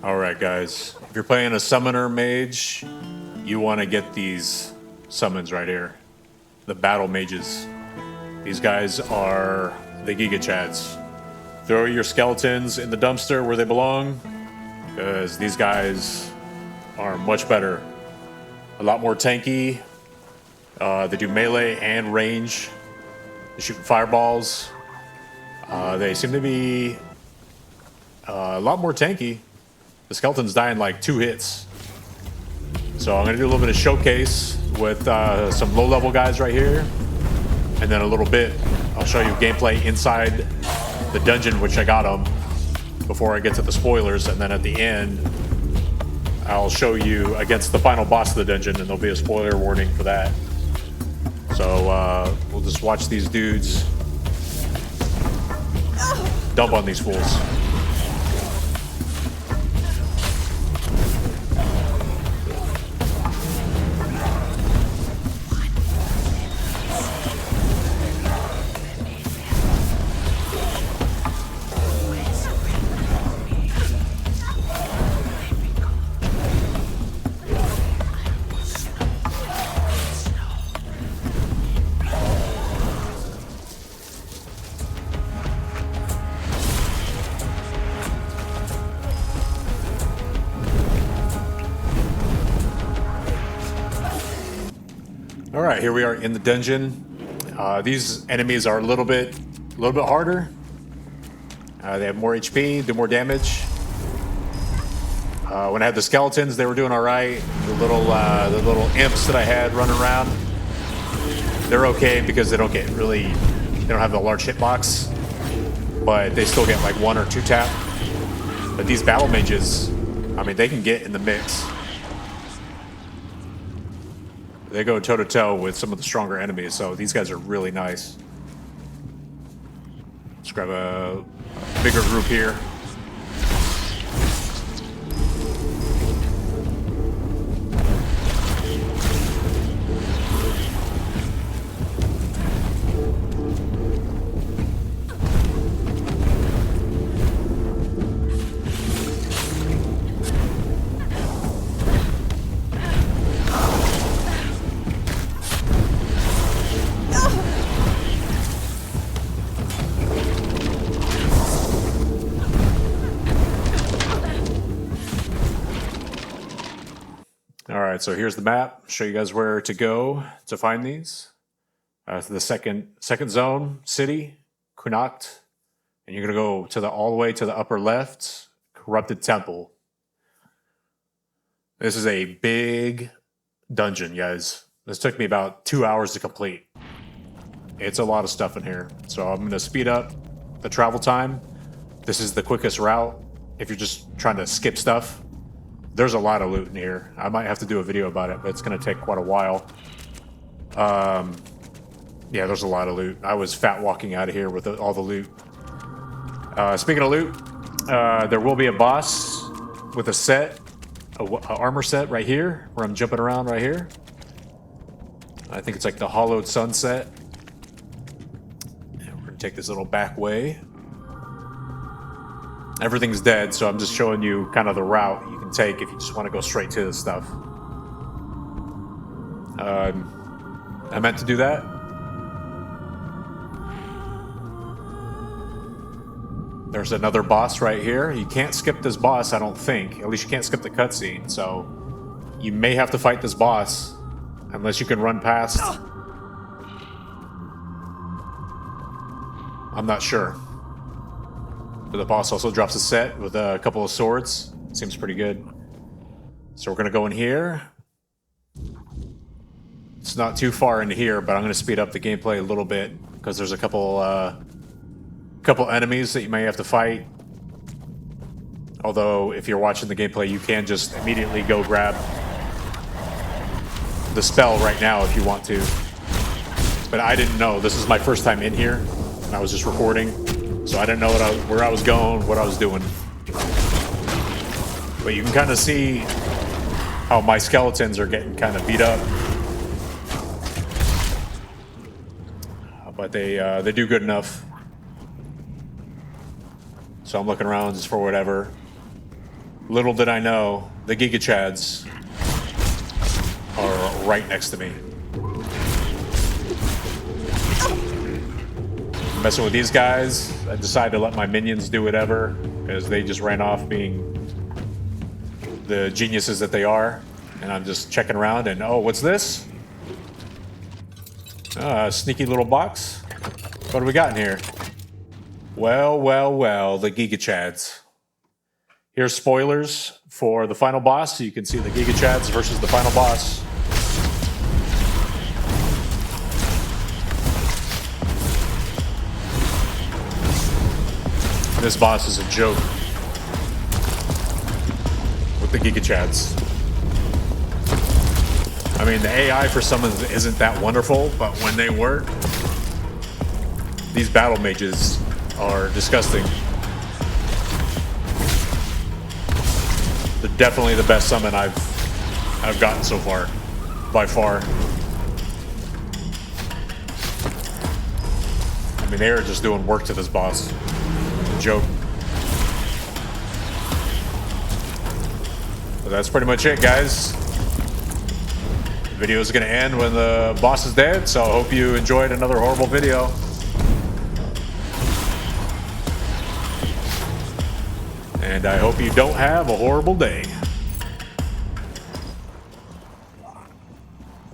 Alright guys, if you're playing a summoner mage, you want to get these summons right here. The battle mages. These guys are the Giga Chads. Throw your skeletons in the dumpster where they belong, because these guys are much better. A lot more tanky. They do melee and range. They shoot fireballs. They seem to be a lot more tanky. The skeleton's die in like 2 hits. So I'm going to do a little bit of showcase with some low-level guys right here. And then a little bit, I'll show you gameplay inside the dungeon, which I got them before I get to the spoilers. And then at the end, I'll show you against the final boss of the dungeon, and there'll be a spoiler warning for that. So we'll just watch these dudes dump on these fools. All right, here we are in the dungeon. These enemies are a little bit harder. They have more HP, do more damage. When I had the skeletons, they were doing all right. The little imps that I had running around, they're okay because they don't have the large hitbox, but they still get like 1 or 2 tap. But these battle mages, I mean, they can get in the mix. They go toe-to-toe with some of the stronger enemies, so these guys are really nice. Let's grab a bigger group here. Alright, so here's the map. Show you guys where to go to find these. The second zone, city, Cunacht. And you're going to go all the way to the upper left, Corrupted Temple. This is a big dungeon, guys. This took me about 2 hours to complete. It's a lot of stuff in here. So I'm going to speed up the travel time. This is the quickest route if you're just trying to skip stuff. There's a lot of loot in here. I might have to do a video about it, but it's going to take quite a while. Yeah, there's a lot of loot. I was fat walking out of here with all the loot. Speaking of loot, there will be a boss with a set, a armor set right here, where I'm jumping around right here. I think it's like the Hollowed Sunset. And we're going to take this little back way. Everything's dead, so I'm just showing you kind of the route you can take if you just want to go straight to this stuff. I meant to do that. There's another boss right here. You can't skip this boss, I don't think. At least you can't skip the cutscene, so you may have to fight this boss unless you can run past. I'm not sure. But the boss also drops a set with a couple of swords. Seems pretty good. So we're going to go in here. It's not too far into here, but I'm going to speed up the gameplay a little bit because there's a couple enemies that you may have to fight. Although, if you're watching the gameplay, you can just immediately go grab the spell right now if you want to. But I didn't know. This is my first time in here, and I was just recording. So I didn't know where I was going, what I was doing. But you can kind of see how my skeletons are getting kind of beat up. But they do good enough. So I'm looking around just for whatever. Little did I know, the Giga Chads are right next to me. Messing with these guys, I decided to let my minions do whatever, because they just ran off being the geniuses that they are. And I'm just checking around and, oh, what's this? Sneaky little box. What do we got in here? Well, well, well, the Giga Chads. Here's spoilers for the final boss, so you can see the Giga Chads versus the final boss. This boss is a joke with the Giga Chads. I mean, the AI for summons isn't that wonderful, but when they work, these battle mages are disgusting. They're definitely the best summon I've gotten so far, by far. I mean, they are just doing work to this boss. Joke. But that's pretty much it, guys. The video is going to end when the boss is dead, so I hope you enjoyed another horrible video. And I hope you don't have a horrible day.